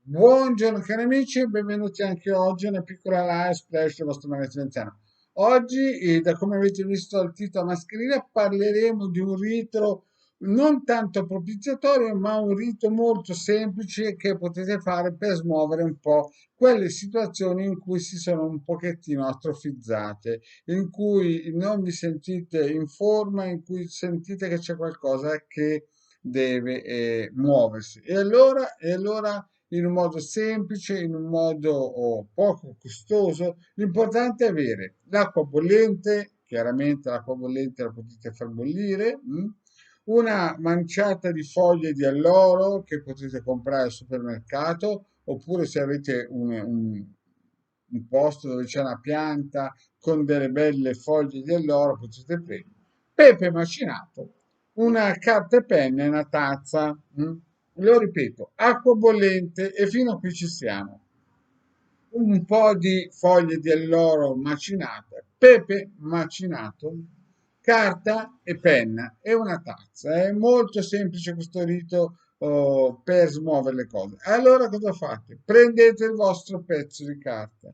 Buongiorno cari amici e benvenuti anche oggi a una piccola live splash del vostro magazine anziano. Oggi, da come avete visto dal titolo mascherina, parleremo di un rito non tanto propiziatorio, ma un rito molto semplice che potete fare per smuovere un po' quelle situazioni in cui si sono un pochettino atrofizzate, in cui non vi sentite in forma, in cui sentite che c'è qualcosa che deve muoversi. E allora in un modo semplice, in un modo poco costoso. L'importante è avere l'acqua bollente, chiaramente l'acqua bollente la potete far bollire, una manciata di foglie di alloro che potete comprare al supermercato, oppure se avete un posto dove c'è una pianta con delle belle foglie di alloro, potete prendere pepe macinato, una carta e penna e una tazza. Lo ripeto, acqua bollente e fino a qui ci siamo. Un po' di foglie di alloro macinate, pepe macinato, carta e penna e una tazza. È molto semplice questo rito per smuovere le cose. Allora cosa fate? Prendete il vostro pezzo di carta.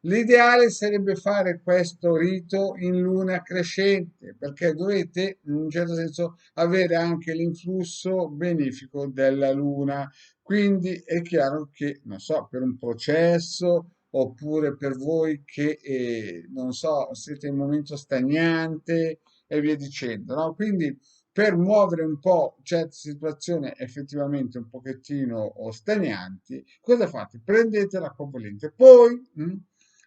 L'ideale sarebbe fare questo rito in luna crescente, perché dovete in un certo senso avere anche l'influsso benefico della luna. Quindi è chiaro che, non so, per un processo oppure per voi che, non so, siete in un momento stagnante e via dicendo, no? Quindi per muovere un po' certe situazioni effettivamente un pochettino o stagnanti, cosa fate? Prendete l'acqua bollente, poi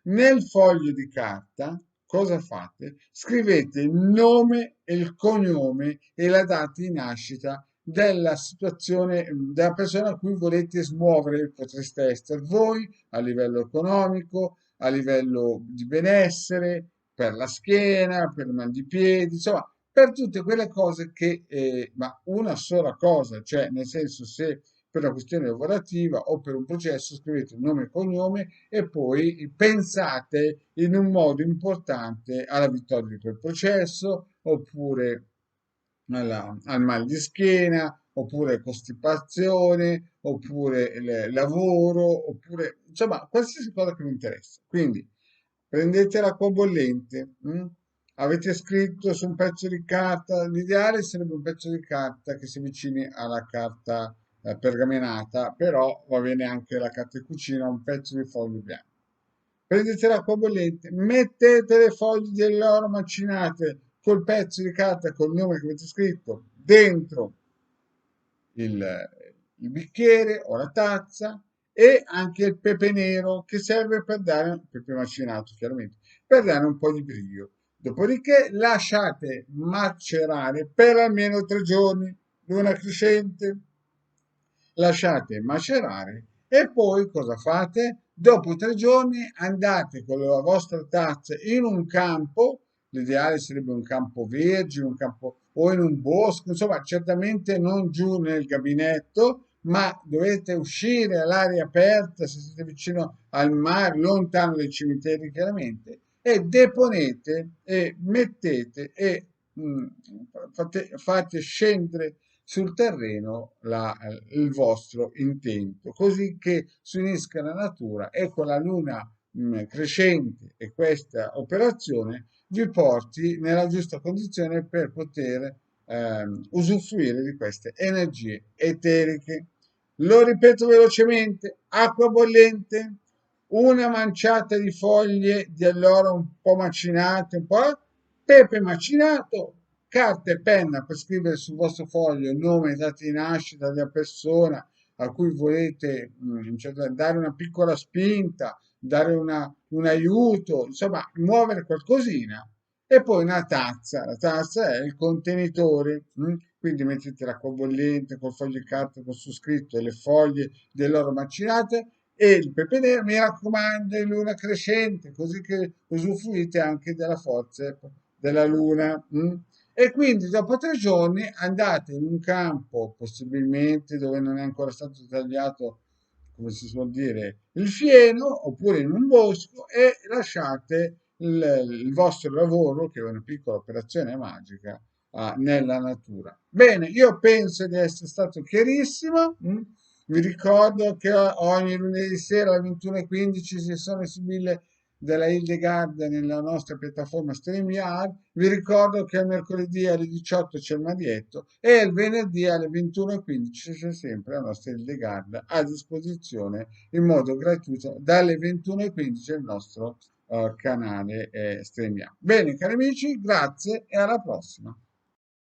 nel foglio di carta cosa fate? Scrivete il nome e il cognome e la data di nascita della situazione, della persona a cui volete smuovere. Potreste essere voi a livello economico, a livello di benessere, per la schiena, per il mal di piedi, insomma, per tutte quelle cose che, ma una sola cosa, cioè nel senso se per una questione lavorativa o per un processo scrivete nome e cognome e poi pensate in un modo importante alla vittoria di quel processo oppure al mal di schiena, oppure costipazione, oppure il lavoro, oppure insomma qualsiasi cosa che vi interessa. Quindi prendete l'acqua bollente, avete scritto su un pezzo di carta, l'ideale sarebbe un pezzo di carta che si avvicini alla carta pergamenata, però va bene anche la carta di cucina, un pezzo di foglio bianco. Prendete l'acqua bollente, mettete le foglie dell'oro macinate col pezzo di carta col nome che avete scritto dentro il, il bicchiere o la tazza e anche il pepe nero che serve per dare, pepe macinato chiaramente, per dare un po' di brio. Dopodiché lasciate macerare per almeno 3 giorni, luna crescente, lasciate macerare e poi cosa fate? Dopo 3 giorni andate con la vostra tazza in un campo, l'ideale sarebbe un campo vergine, un campo o in un bosco, insomma, certamente non giù nel gabinetto, ma dovete uscire all'aria aperta se siete vicino al mare, lontano dai cimiteri chiaramente, e deponete e mettete e fate scendere sul terreno il vostro intento, così che si unisca la natura e con la luna crescente e questa operazione vi porti nella giusta condizione per poter usufruire di queste energie eteriche. Lo ripeto velocemente, acqua bollente, una manciata di foglie di alloro un po' macinate, un po' pepe macinato, carta e penna per scrivere sul vostro foglio il nome e data di nascita della persona a cui volete dare una piccola spinta, dare un aiuto, insomma, muovere qualcosina. E poi una tazza, la tazza è il contenitore, quindi mettete l'acqua bollente col foglio di carta con su scritto e le foglie dell'oro macinate e il pepe nero, mi raccomando, in luna crescente, così che usufruite anche della forza della luna. E quindi dopo 3 giorni andate in un campo, possibilmente dove non è ancora stato tagliato, come si suol dire, il fieno, oppure in un bosco e lasciate il vostro lavoro, che è una piccola operazione magica, nella natura. Bene, io penso di essere stato chiarissimo. Vi ricordo che ogni lunedì sera alle 21:15 ci sono esibile della Hildegard nella nostra piattaforma StreamYard. Vi ricordo che il mercoledì alle 18 c'è il Marietto e il venerdì alle 21:15 c'è sempre la nostra Hildegard a disposizione in modo gratuito dalle 21:15 il nostro canale StreamYard. Bene, cari amici, grazie e alla prossima.